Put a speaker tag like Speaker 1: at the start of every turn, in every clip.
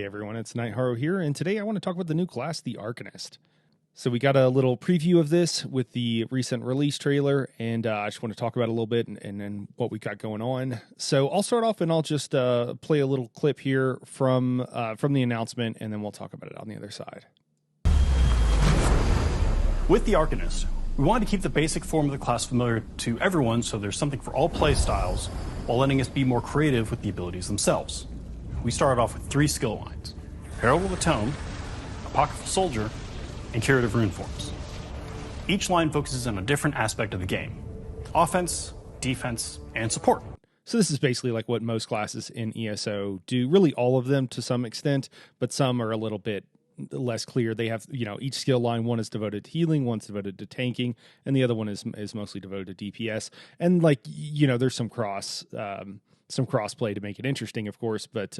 Speaker 1: Hey everyone, it's Nightharo here, and today I want to talk about the new class, the Arcanist. So we got a little preview of this with the recent release trailer, and I just want to talk about it a little bit and then what we got going on. So I'll start off and I'll just play a little clip here from the announcement, and then we'll talk about it on the other side.
Speaker 2: With the Arcanist, we wanted to keep the basic form of the class familiar to everyone so there's something for all play styles, while letting us be more creative with the abilities themselves. We started off with 3 skill lines: Herald of the Tome, Apocryphal Soldier, and Curative Rune Forms. Each line focuses on a different aspect of the game: offense, defense, and support.
Speaker 1: So this is basically like what most classes in ESO do, really all of them to some extent, but some are a little bit less clear. They have, each skill line, one is devoted to healing, one's devoted to tanking, and the other one is mostly devoted to DPS. And there's some cross-play to make it interesting, of course, but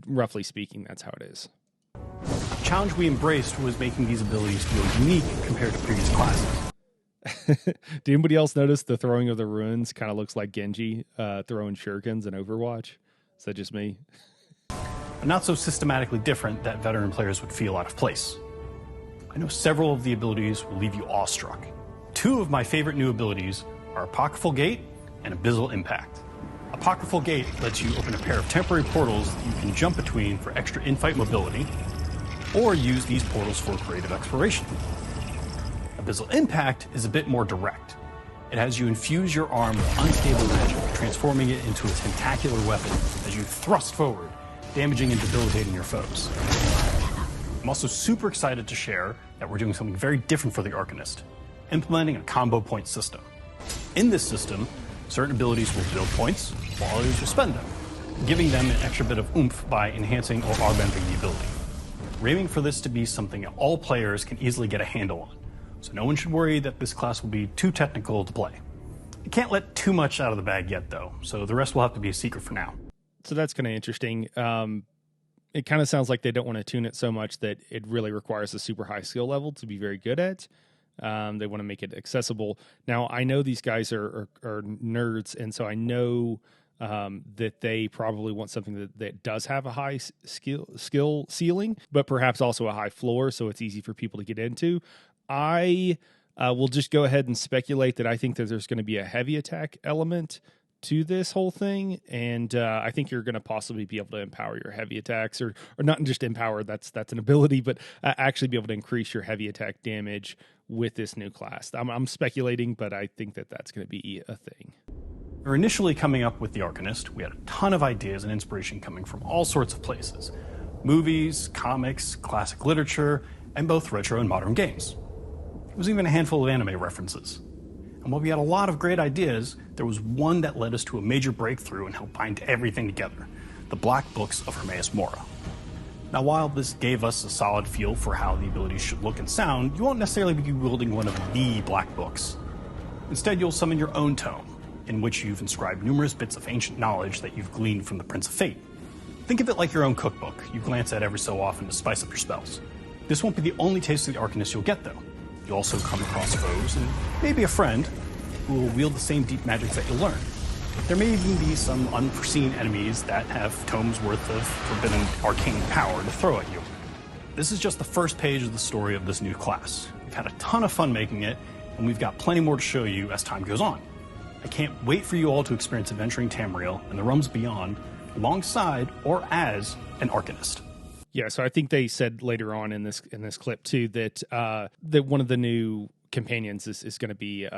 Speaker 1: roughly speaking, that's how it is.
Speaker 2: The challenge we embraced was making these abilities feel unique compared to previous classes.
Speaker 1: Did anybody else notice the throwing of the runes kind of looks like Genji throwing shurikens in Overwatch? Is that just me?
Speaker 2: But not so systematically different that veteran players would feel out of place. I know several of the abilities will leave you awestruck. 2 of my favorite new abilities are Apocryphal Gate and Abyssal Impact. Apocryphal Gate lets you open a pair of temporary portals that you can jump between for extra in-fight mobility, or use these portals for creative exploration. Abyssal Impact is a bit more direct. It has you infuse your arm with unstable magic, transforming it into a tentacular weapon as you thrust forward, damaging and debilitating your foes. I'm also super excited to share that we're doing something very different for the Arcanist, implementing a combo point system. In this system, certain abilities will build points, while others will spend them, giving them an extra bit of oomph by enhancing or augmenting the ability. We're aiming for this to be something that all players can easily get a handle on, so no one should worry that this class will be too technical to play. I can't let too much out of the bag yet, though, so the rest will have to be a secret for now.
Speaker 1: So that's kind of interesting. It kind of sounds like they don't want to tune it so much that it really requires a super high skill level to be very good at. They want to make it accessible. Now, I know these guys are nerds, and so I know that they probably want something that does have a high skill ceiling, but perhaps also a high floor, so it's easy for people to get into. I will just go ahead and speculate that I think that there's going to be a heavy attack element to this whole thing, and I think you're going to possibly be able to empower your heavy attacks, or not just empower, that's an ability, but actually be able to increase your heavy attack damage with this new class. I'm speculating, but I think that that's going to be a thing.
Speaker 2: We were initially coming up with the Arcanist. We had a ton of ideas and inspiration coming from all sorts of places: movies, comics, classic literature, and both retro and modern games. There was even a handful of anime references. And while we had a lot of great ideas, there was one that led us to a major breakthrough and helped bind everything together: the Black Books of Hermaeus Mora. Now, while this gave us a solid feel for how the abilities should look and sound, you won't necessarily be wielding one of the Black Books. Instead, you'll summon your own tome, in which you've inscribed numerous bits of ancient knowledge that you've gleaned from the Prince of Fate. Think of it like your own cookbook you glance at every so often to spice up your spells. This won't be the only taste of the Arcanist you'll get, though. You'll also come across foes, and maybe a friend, who will wield the same deep magics that you'll learn. There may even be some unforeseen enemies that have tomes worth of forbidden arcane power to throw at you. This is just the first page of the story of this new class. We've had a ton of fun making it, and we've got plenty more to show you as time goes on. I can't wait for you all to experience adventuring Tamriel and the realms beyond, alongside or as an Arcanist.
Speaker 1: Yeah, so I think they said later on in this clip too that one of the new companions is going to be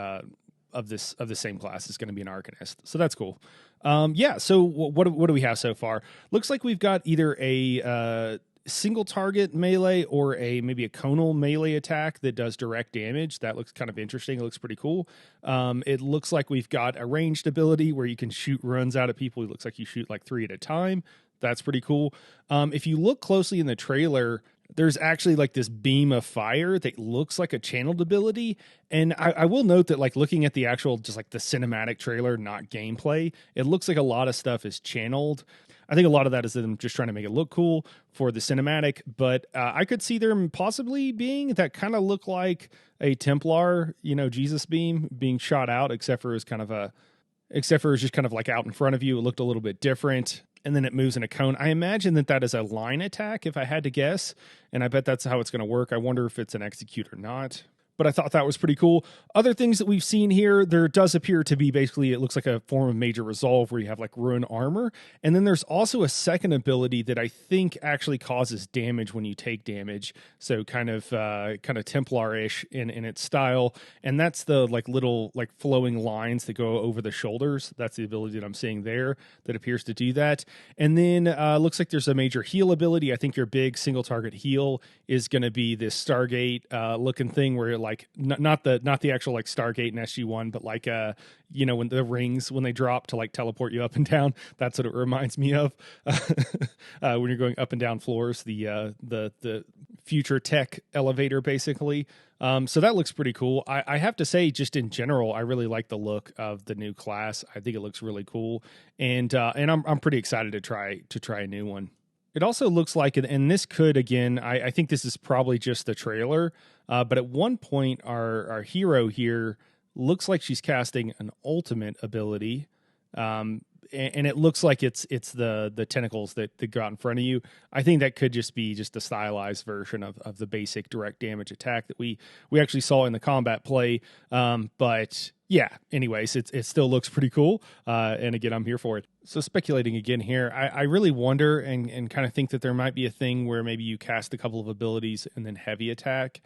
Speaker 1: of the same class is going to be an Arcanist. So that's cool. So what do we have so far? Looks like we've got either a single target melee or maybe a conal melee attack that does direct damage. That looks kind of interesting. It looks pretty cool. It looks like we've got a ranged ability where you can shoot runs out at people. It looks like you shoot like 3 at a time. That's pretty cool. If you look closely in the trailer, there's actually like this beam of fire that looks like a channeled ability. And I will note that, like, looking at the actual, just like the cinematic trailer, not gameplay, it looks like a lot of stuff is channeled. I think a lot of that is them just trying to make it look cool for the cinematic, but I could see there possibly being that kind of look like a Templar, Jesus beam being shot out, except for it was just kind of like out in front of you. It looked a little bit different. and then it moves in a cone. I imagine that is a line attack, if I had to guess, and I bet that's how it's going to work. I wonder if it's an execute or not. But I thought that was pretty cool. Other things that we've seen here, there does appear to be basically, it looks like a form of major resolve where you have like ruin armor. And then there's also a second ability that I think actually causes damage when you take damage. So kind of Templar-ish in its style. And that's the like little like flowing lines that go over the shoulders. That's the ability that I'm seeing there that appears to do that. And then looks like there's a major heal ability. I think your big single target heal is going to be this Stargate looking thing where it like not the actual like Stargate and SG-1, but like when the rings when they drop to like teleport you up and down. That's what it reminds me of when you're going up and down floors. The future tech elevator basically. So that looks pretty cool. I have to say, just in general, I really like the look of the new class. I think it looks really cool, and I'm pretty excited to try a new one. It also looks like, and this could, again, I think this is probably just the trailer, but at one point, our hero here looks like she's casting an ultimate ability, and it looks like it's the tentacles that go out in front of you. I think that could just be just a stylized version of the basic direct damage attack that we actually saw in the combat play, but yeah, anyways, it still looks pretty cool, and again, I'm here for it. So speculating again here, I really wonder and kind of think that there might be a thing where maybe you cast a couple of abilities and then heavy attack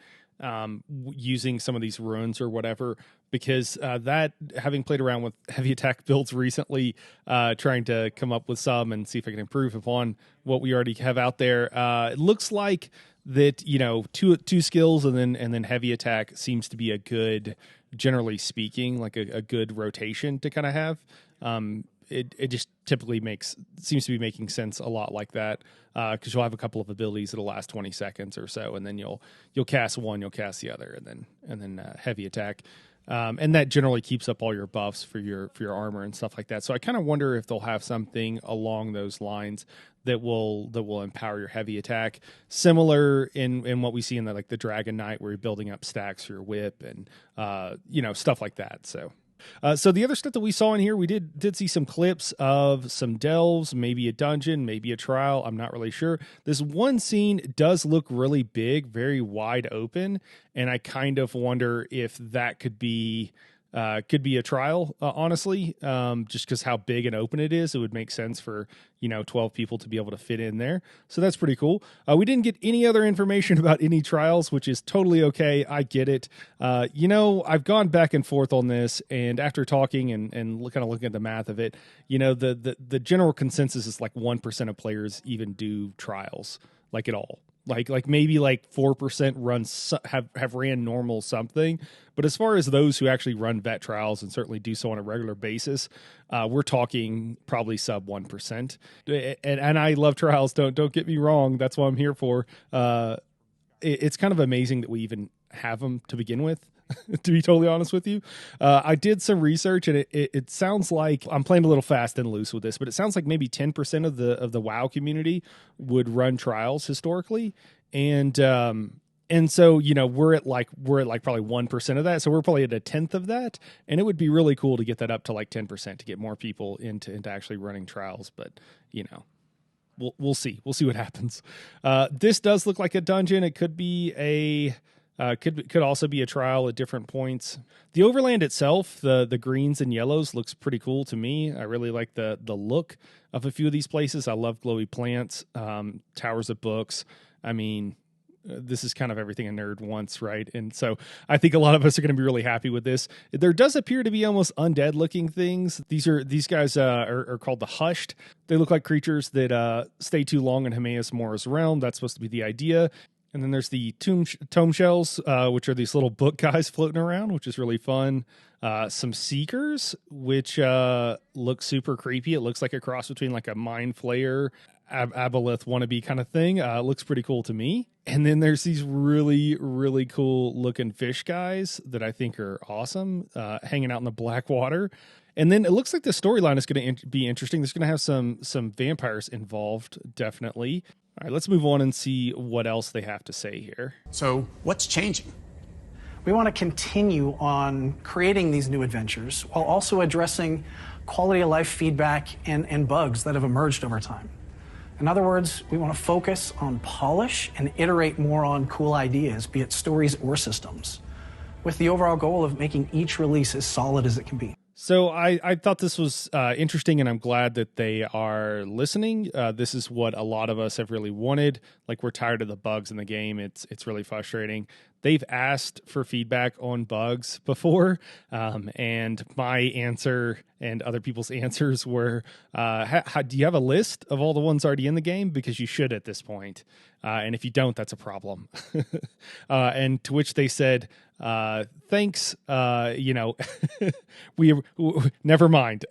Speaker 1: using some of these runes or whatever, because that, having played around with heavy attack builds recently, trying to come up with some and see if I can improve upon what we already have out there, it looks like that, two skills and then heavy attack seems to be a good, generally speaking, like a good rotation to kind of have. It just typically seems to be making sense a lot like that, because you'll have a couple of abilities that'll last 20 seconds or so, and then you'll cast one, you'll cast the other, and then heavy attack, and that generally keeps up all your buffs for your armor and stuff like that. So I kind of wonder if they'll have something along those lines that will empower your heavy attack, similar in what we see in the Dragon Knight, where you're building up stacks for your whip and stuff like that. So the other stuff that we saw in here, we did see some clips of some delves, maybe a dungeon, maybe a trial. I'm not really sure. This one scene does look really big, very wide open, and I kind of wonder if that could be a trial, honestly, just because how big and open it is. It would make sense for 12 people to be able to fit in there. So that's pretty cool. We didn't get any other information about any trials, which is totally okay. I get it. I've gone back and forth on this, and after talking and kind of looking at the math of it, the general consensus is like 1% of players even do trials, like at all. Like maybe like 4% have ran normal something, but as far as those who actually run vet trials and certainly do so on a regular basis, we're talking probably sub 1%. And I love trials. Don't get me wrong. That's what I'm here for. It's kind of amazing that we even have them to begin with. To be totally honest with you, I did some research, and it sounds like I'm playing a little fast and loose with this, but it sounds like maybe 10% of the WoW community would run trials historically, and so we're at probably 1% of that, so we're probably at a tenth of that, and it would be really cool to get that up to like 10% to get more people into actually running trials, but we'll see what happens. This does look like a dungeon. It could be could also be a trial at different points. The overland itself, the greens and yellows, looks pretty cool to me. I really like the look of a few of these places. I love glowy plants, towers of books. I mean, this is kind of everything a nerd wants, right? And so I think a lot of us are going to be really happy with this. There does appear to be almost undead looking things. These guys are called the Hushed. They look like creatures that stay too long in Himeas Mora's realm. That's supposed to be the idea. And then there's the tome shells, which are these little book guys floating around, which is really fun. Some seekers, which look super creepy. It looks like a cross between like a mind flayer, aboleth wannabe kind of thing. Looks pretty cool to me. And then there's these really, really cool looking fish guys that I think are awesome, hanging out in the black water. And then it looks like the storyline is going to be interesting. There's going to have some vampires involved, definitely. All right, let's move on and see what else they have to say here.
Speaker 3: So what's changing?
Speaker 4: We want to continue on creating these new adventures while also addressing
Speaker 3: quality of life feedback, and bugs that have emerged over time. In other words, we want to focus on polish and iterate more on cool ideas, be it stories or systems, with the overall goal of making each release as solid as it can be.
Speaker 1: So I thought this was interesting, and I'm glad that they are listening. This is what a lot of us have really wanted. Like, we're tired of the bugs in the game. It's really frustrating. They've asked for feedback on bugs before, and my answer and other people's answers were, do you have a list of all the ones already in the game? Because you should at this point. And if you don't, that's a problem. And to which they said, thanks, we never mind.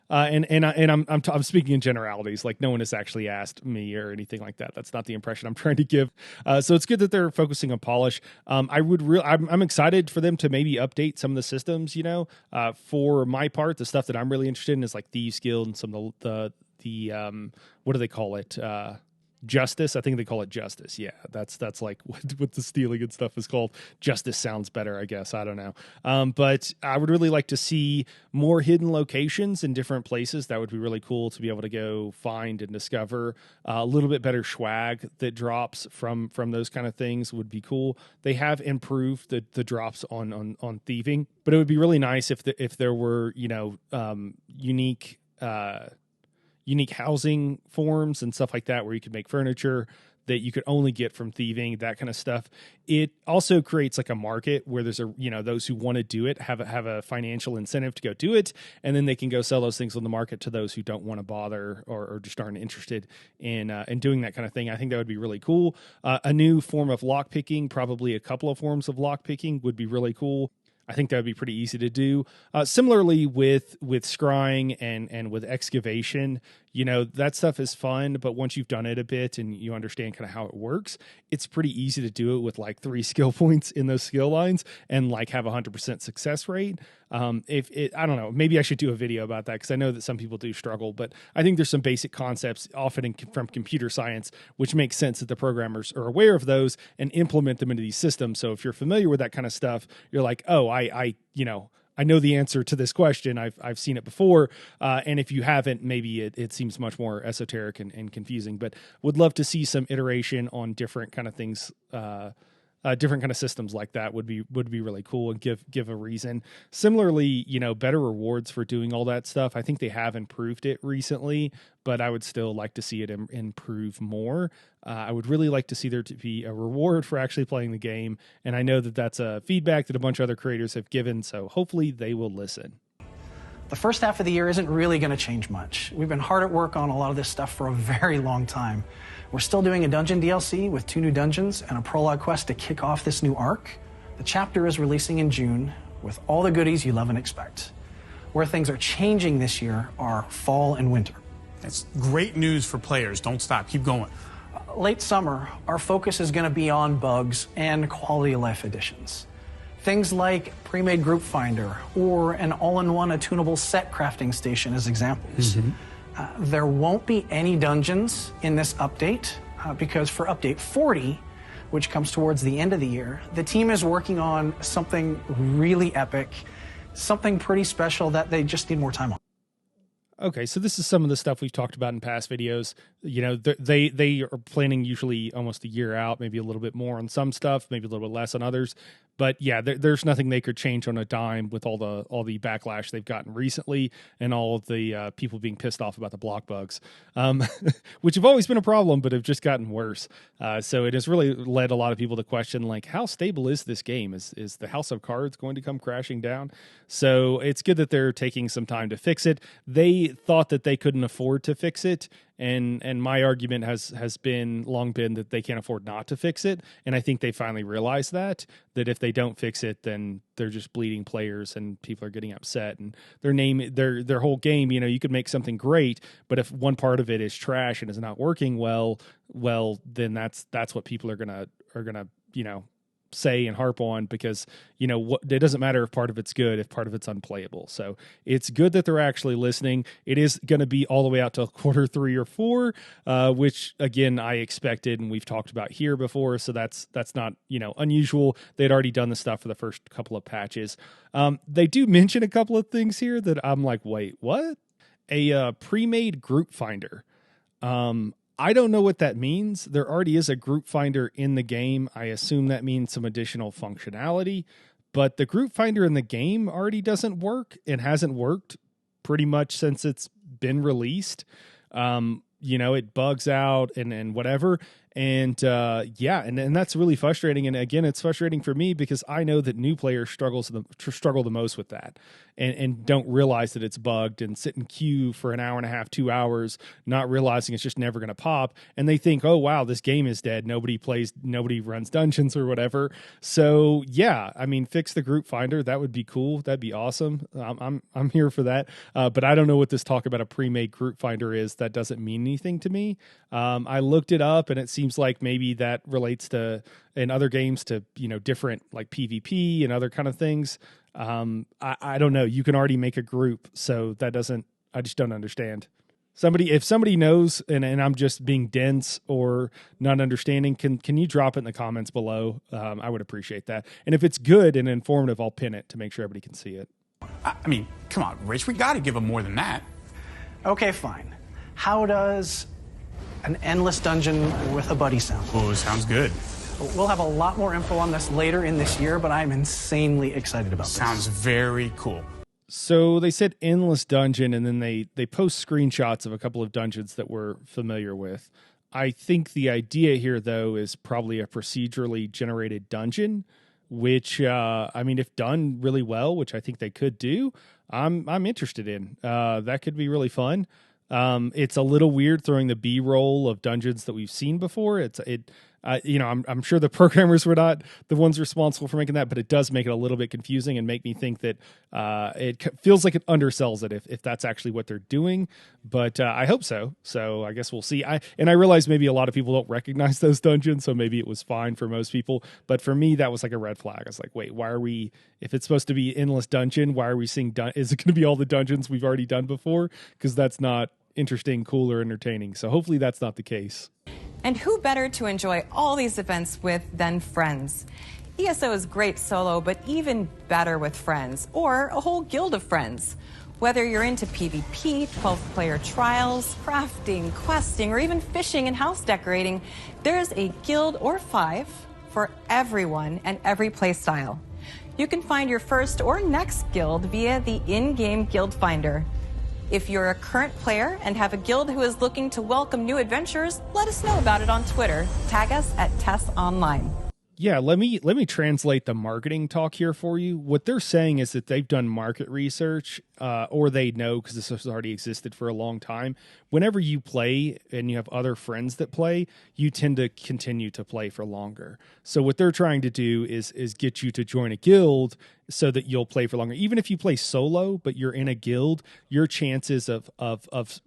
Speaker 1: I'm speaking in generalities. Like, no one has actually asked me or anything like that. That's not the impression I'm trying to give. So it's good that they're focusing on polish. I'm excited for them to maybe update some of the systems. For my part, the stuff that I'm really interested in is like Thieves Guild and some of the what do they call it? Justice. I think they call it Justice. Yeah, that's like what the stealing and stuff is called. Justice sounds better, I guess. I don't know. But I would really like to see more hidden locations in different places. That would be really cool to be able to go find and discover. A little bit better swag that drops from those kind of things would be cool. They have improved the drops on thieving, but it would be really nice if there were unique housing forms and stuff like that, where you could make furniture that you could only get from thieving, that kind of stuff. It also creates like a market where there's those who want to do it have a financial incentive to go do it, and then they can go sell those things on the market to those who don't want to bother or just aren't interested in doing that kind of thing. I think that would be really cool. A new form of lock picking, probably a couple of forms of lock picking, would be really cool. I think that would be pretty easy to do. Similarly with scrying and with excavation, that stuff is fun, but once you've done it a bit and you understand kind of how it works, it's pretty easy to do it with like 3 skill points in those skill lines and like have 100% success rate. I don't know, maybe I should do a video about that, because I know that some people do struggle, but I think there's some basic concepts often from computer science, which makes sense that the programmers are aware of those and implement them into these systems. So if you're familiar with that kind of stuff, you're like, oh, I know the answer to this question. I've seen it before. And if you haven't, maybe it seems much more esoteric and confusing, but would love to see some iteration on different kind of things, different kind of systems like that would be really cool, and give a reason. Similarly, better rewards for doing all that stuff. I think they have improved it recently, but I would still like to see it improve more. I would really like to see there to be a reward for actually playing the game, and I know that that's a feedback that a bunch of other creators have given, so hopefully they will listen.
Speaker 3: The first half of the year isn't really going to change much. We've been hard at work on a lot of this stuff for a very long time. We're still doing a dungeon DLC with 2 new dungeons and a prologue quest to kick off this new arc. The chapter is releasing in June with all the goodies you love and expect. Where things are changing this year are fall and winter.
Speaker 4: That's great news for players. Don't stop. Keep going.
Speaker 3: Late summer, our focus is going to be on bugs and quality of life additions. Things like pre-made group finder or an all-in-one attunable set crafting station as examples. There won't be any dungeons in this update because for update 40, which comes towards the end of the year, the team is working on something really epic, something pretty special that they just need more time on.
Speaker 1: Okay, so this is some of the stuff we've talked about in past videos. They are planning usually almost a year out, maybe a little bit more on some stuff, maybe a little bit less on others. But yeah, there's nothing they could change on a dime with all the backlash they've gotten recently and all of the people being pissed off about the block bugs, which have always been a problem, but have just gotten worse. So it has really led a lot of people to question, like, how stable is this game? Is the House of Cards going to come crashing down? So it's good that they're taking some time to fix it. They thought that they couldn't afford to fix it. And my argument has long been that they can't afford not to fix it. And I think they finally realized that if they don't fix it, then they're just bleeding players and people are getting upset. And their whole game, you could make something great, but if one part of it is trash and is not working well, then that's what people are gonna say and harp on, because it doesn't matter if part of it's good if part of it's unplayable. So it's good that they're actually listening. It is going to be all the way out to quarter 3 or 4, which again I expected and we've talked about here before, so that's not unusual. They'd already done the stuff for the first couple of patches. They do mention a couple of things here that I'm like, wait, what? A pre-made group finder. I don't know what that means. There already is a group finder in the game. I assume that means some additional functionality, but the group finder in the game already doesn't work and hasn't worked pretty much since it's been released. It bugs out and whatever. And that's really frustrating. And again, it's frustrating for me because I know that new players struggle the most with that and don't realize that it's bugged and sit in queue for an hour and a half, 2 hours, not realizing it's just never going to pop. And they think, oh, wow, this game is dead. Nobody runs dungeons or whatever. So yeah, I mean, fix the group finder. That would be cool. That'd be awesome. I'm here for that. But I don't know what this talk about a pre-made group finder is. That doesn't mean anything to me. I looked it up and it seems like maybe that relates to in other games to different like PvP and other kind of things. I don't know. You can already make a group, so I just don't understand. If somebody knows and I'm just being dense or not understanding, can you drop it in the comments below? I would appreciate that. And if it's good and informative, I'll pin it to make sure everybody can see it.
Speaker 4: I mean, come on, Rich, we got to give them more than that.
Speaker 3: Okay, fine. How does an endless dungeon with a buddy sound?
Speaker 4: Oh, sounds good.
Speaker 3: We'll have a lot more info on this later in this year, but I'm insanely excited about this.
Speaker 4: Sounds very cool.
Speaker 1: So they said endless dungeon, and then they post screenshots of a couple of dungeons that we're familiar with. I think the idea here, though, is probably a procedurally generated dungeon, which, if done really well, which I think they could do, I'm interested in. That could be really fun. It's a little weird throwing the B-roll of dungeons that we've seen before. I'm sure the programmers were not the ones responsible for making that, but it does make it a little bit confusing and make me think that it feels like it undersells it if that's actually what they're doing. But I hope so. So I guess we'll see. I realize maybe a lot of people don't recognize those dungeons, so maybe it was fine for most people. But for me, that was like a red flag. I was like, wait, why are we? If it's supposed to be endless dungeon, why are we seeing? Is it going to be all the dungeons we've already done before? Because that's not interesting, cool, or entertaining. So hopefully that's not the case.
Speaker 5: And who better to enjoy all these events with than friends? ESO is great solo, but even better with friends, or a whole guild of friends. Whether you're into PvP, 12-player trials, crafting, questing, or even fishing and house decorating, there's a guild or 5 for everyone and every playstyle. You can find your first or next guild via the in-game guild finder. If you're a current player and have a guild who is looking to welcome new adventurers, let us know about it on Twitter. Tag us at TessOnline.
Speaker 1: Yeah, let me translate the marketing talk here for you. What they're saying is that they've done market research, or they know because this has already existed for a long time. Whenever you play and you have other friends that play, you tend to continue to play for longer. So what they're trying to do is get you to join a guild so that you'll play for longer. Even if you play solo, but you're in a guild, your chances of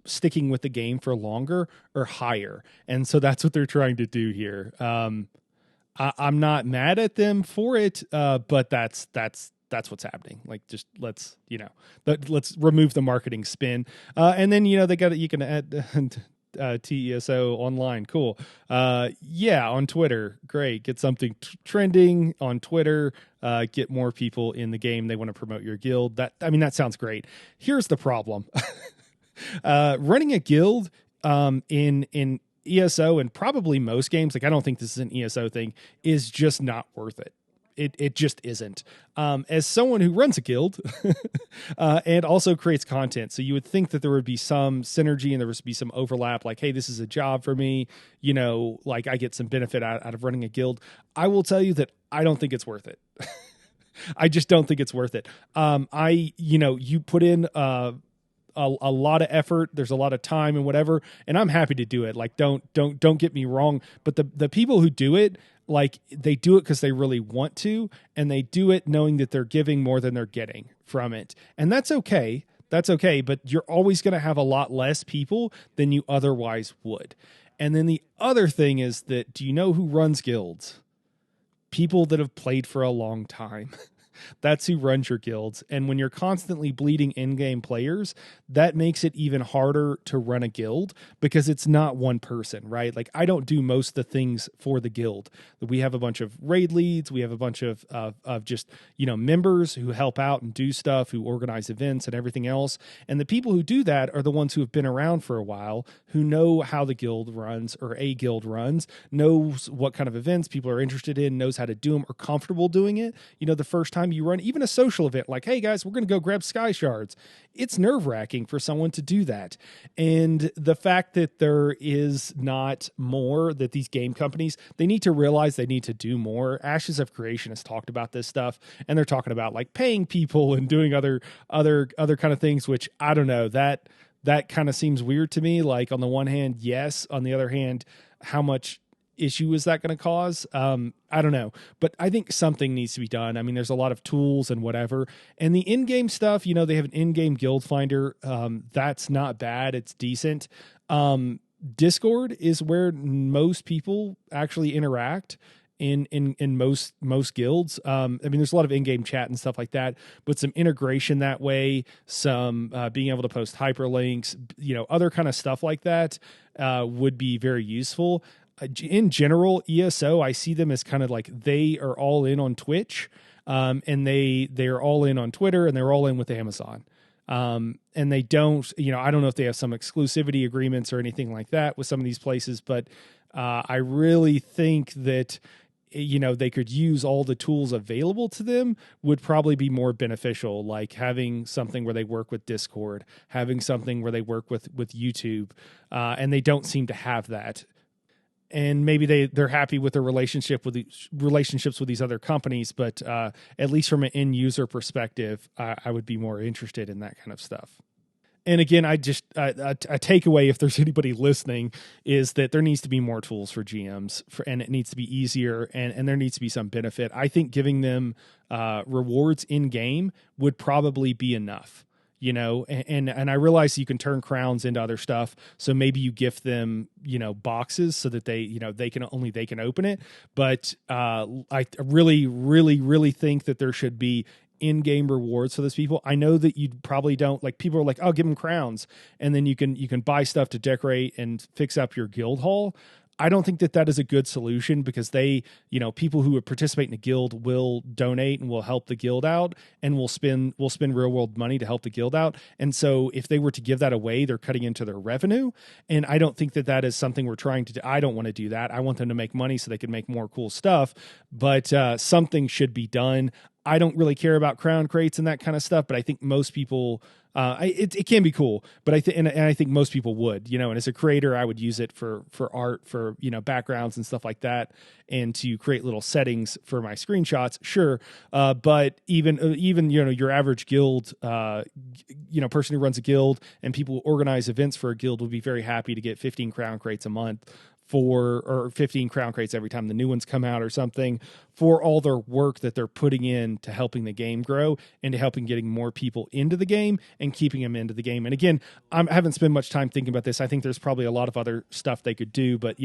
Speaker 1: sticking with the game for longer are higher. And so that's what they're trying to do here. I'm not mad at them for it, but that's what's happening. Like, just let's remove the marketing spin, and then you can add TESO online. Cool. On Twitter, great. Get something trending on Twitter. Get more people in the game. They want to promote your guild. That sounds great. Here's the problem: running a guild in ESO and probably most games, like I don't think this is an ESO thing, is just not worth it. It just isn't. As someone who runs a guild and also creates content, so you would think that there would be some synergy and there would be some overlap, like, hey, this is a job for me, like I get some benefit out of running a guild. I will tell you that I don't think it's worth it. I just don't think it's worth it. You put in a lot of effort. There's a lot of time and whatever, and I'm happy to do it. Like, don't get me wrong, but the people who do it, like, they do it because they really want to, and they do it knowing that they're giving more than they're getting from it, and that's okay. That's okay, but you're always going to have a lot less people than you otherwise would. And then the other thing is that, do you know who runs guilds? people that have played for a long time. That's who runs your guilds. And when you're constantly bleeding in-game players, that makes it even harder to run a guild because it's not one person, right? Like, I don't do most of the things for the guild. We have a bunch of raid leads. We have a bunch of just, members who help out and do stuff, who organize events and everything else. And the people who do that are the ones who have been around for a while, who know how the guild runs or a guild runs, knows what kind of events people are interested in, knows how to do them, are comfortable doing it. The first time you run even a social event like, hey guys, we're going to go grab sky shards, it's nerve-wracking for someone to do that. And the fact that there is not more, that these game companies, they need to realize they need to do more. Ashes of Creation has talked about this stuff, and they're talking about like paying people and doing other kind of things, which I don't know, that kind of seems weird to me. Like, on the one hand, yes, on the other hand, how much issue is that going to cause? I don't know, but I think something needs to be done. I mean, there's a lot of tools and whatever, and the in-game stuff, they have an in-game guild finder. That's not bad. It's decent. Discord is where most people actually interact in most guilds. I mean, there's a lot of in-game chat and stuff like that, but some integration that way, some being able to post hyperlinks, other kind of stuff like that would be very useful. In general, ESO, I see them as kind of like, they are all in on Twitch, and they're all in on Twitter, and they're all in with Amazon. And they don't, I don't know if they have some exclusivity agreements or anything like that with some of these places, but I really think that they could use all the tools available to them would probably be more beneficial, like having something where they work with Discord, having something where they work with YouTube, and they don't seem to have that. And maybe they're happy with their relationships with these other companies, but at least from an end user perspective, I would be more interested in that kind of stuff. And again, a takeaway, if there's anybody listening, is that there needs to be more tools for GMs, and it needs to be easier, and there needs to be some benefit. I think giving them rewards in game would probably be enough. And I realize you can turn crowns into other stuff. So maybe you gift them, boxes so that they can open it. But I really, really, really think that there should be in-game rewards for those people. I know that you probably don't, like, people are like, oh, give them crowns, and then you can buy stuff to decorate and fix up your guild hall. I don't think that is a good solution, because people who would participate in a guild will donate and will help the guild out, and will spend real world money to help the guild out. And so if they were to give that away, they're cutting into their revenue. And I don't think that is something we're trying to do. I don't want to do that. I want them to make money so they can make more cool stuff, but something should be done. I don't really care about crown crates and that kind of stuff, but I think most people, it can be cool, but I think most people would, and as a creator, I would use it for art, for, backgrounds and stuff like that, and to create little settings for my screenshots. Sure. But even, your average guild, person who runs a guild and people who organize events for a guild would be very happy to get 15 crown crates a month or 15 crown crates every time the new ones come out or something, for all their work that they're putting in to helping the game grow and to helping getting more people into the game and keeping them into the game. And again, I haven't spent much time thinking about this. I think there's probably a lot of other stuff they could do, but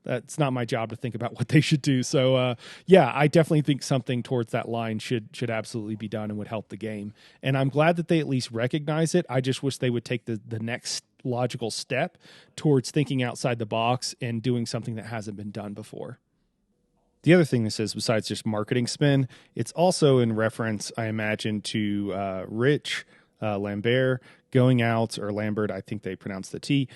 Speaker 1: that's not my job to think about what they should do. So yeah, I definitely think something towards that line should absolutely be done and would help the game. And I'm glad that they at least recognize it. I just wish they would take the next logical step towards thinking outside the box and doing something that hasn't been done before. The other thing this is, besides just marketing spin, it's also in reference, I imagine, to Rich Lambert going out, or Lambert, I think they pronounced the T,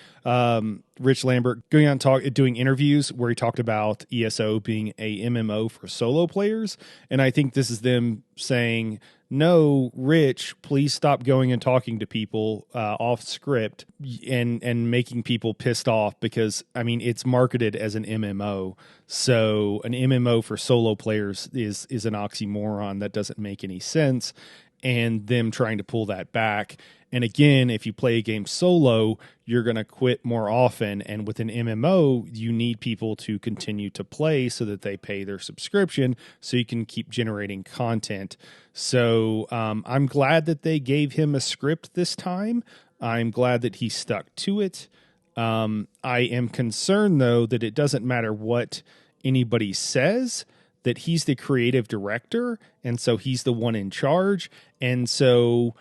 Speaker 1: Rich Lambert going out and doing interviews where he talked about ESO being a MMO for solo players. And I think this is them saying, no, Rich, please stop going and talking to people off script and making people pissed off, because, I mean, it's marketed as an MMO. So an MMO for solo players is an oxymoron that doesn't make any sense, and them trying to pull that back. And again, if you play a game solo, you're going to quit more often. And with an MMO, you need people to continue to play so that they pay their subscription so you can keep generating content. So I'm glad that they gave him a script this time. I'm glad that he stuck to it. I am concerned, though, that it doesn't matter what anybody says, that he's the creative director, and so he's the one in charge. And so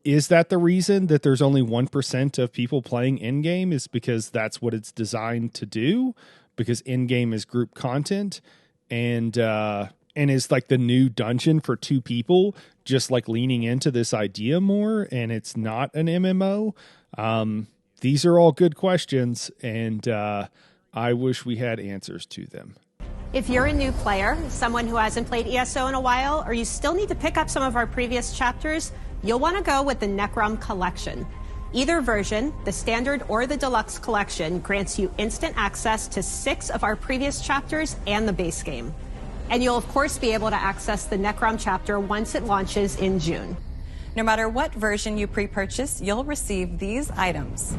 Speaker 1: is that the reason that there's only 1% of people playing in-game, is because that's what it's designed to do? Because in-game is group content, and is like the new dungeon for 2 people, just like leaning into this idea more, and it's not an MMO. These are all good questions, and I wish we had answers to them.
Speaker 6: If you're a new player, someone who hasn't played ESO in a while, or you still need to pick up some of our previous chapters, you'll want to go with the Necrom collection. Either version, the standard or the deluxe collection, grants you instant access to 6 of our previous chapters and the base game. And you'll of course be able to access the Necrom chapter once it launches in June.
Speaker 5: No matter what version you pre-purchase, you'll receive these items.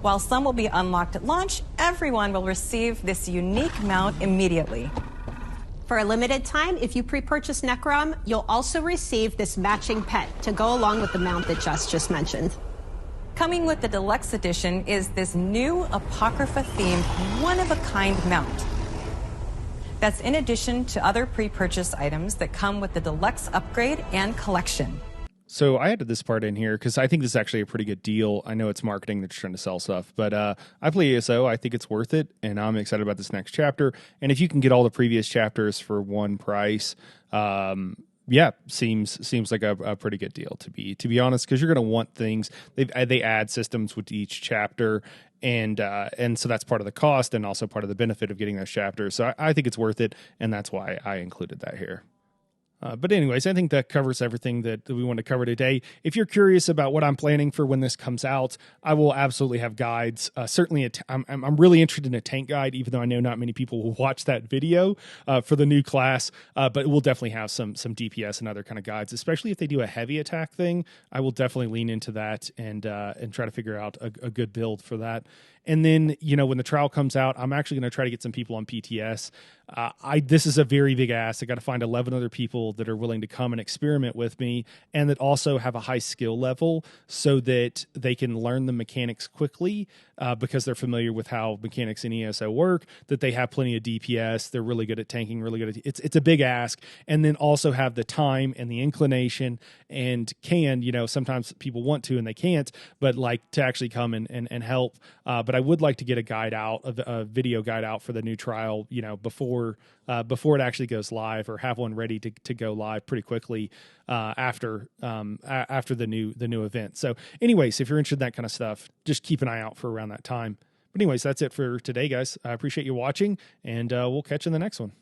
Speaker 5: While some will be unlocked at launch, everyone will receive this unique mount immediately.
Speaker 6: For a limited time, if you pre-purchase Necrom, you'll also receive this matching pet to go along with the mount that just mentioned.
Speaker 5: Coming with the deluxe edition is this new Apocrypha-themed, one-of-a-kind mount. That's in addition to other pre-purchase items that come with the deluxe upgrade and collection.
Speaker 1: So I added this part in here because I think this is actually a pretty good deal. I know it's marketing, they're just trying to sell stuff, but I play ESO. I think it's worth it, and I'm excited about this next chapter. And if you can get all the previous chapters for one price, seems like a pretty good deal, to be honest, because you're going to want things. They add systems with each chapter, and so that's part of the cost and also part of the benefit of getting those chapters. So I think it's worth it, and that's why I included that here. But anyways, I think that covers everything that we want to cover today. If you're curious about what I'm planning for when this comes out, I will absolutely have guides. Certainly, I'm really interested in a tank guide, even though I know not many people will watch that video for the new class. But we'll definitely have some DPS and other kind of guides, especially if they do a heavy attack thing. I will definitely lean into that and try to figure out a good build for that. And then, when the trial comes out, I'm actually going to try to get some people on PTS. This is a very big ask. I got to find 11 other people that are willing to come and experiment with me, and that also have a high skill level so that they can learn the mechanics quickly because they're familiar with how mechanics in ESO work, that they have plenty of DPS, they're really good at tanking, really good at it's a big ask. And then also have the time and the inclination and sometimes people want to and they can't, but like to actually come and help. But I would like to get a video guide out for the new trial, before it actually goes live, or have one ready to go live pretty quickly after the new event. So anyways, if you're interested in that kind of stuff, just keep an eye out for around that time. But anyways, that's it for today, guys. I appreciate you watching, and we'll catch you in the next one.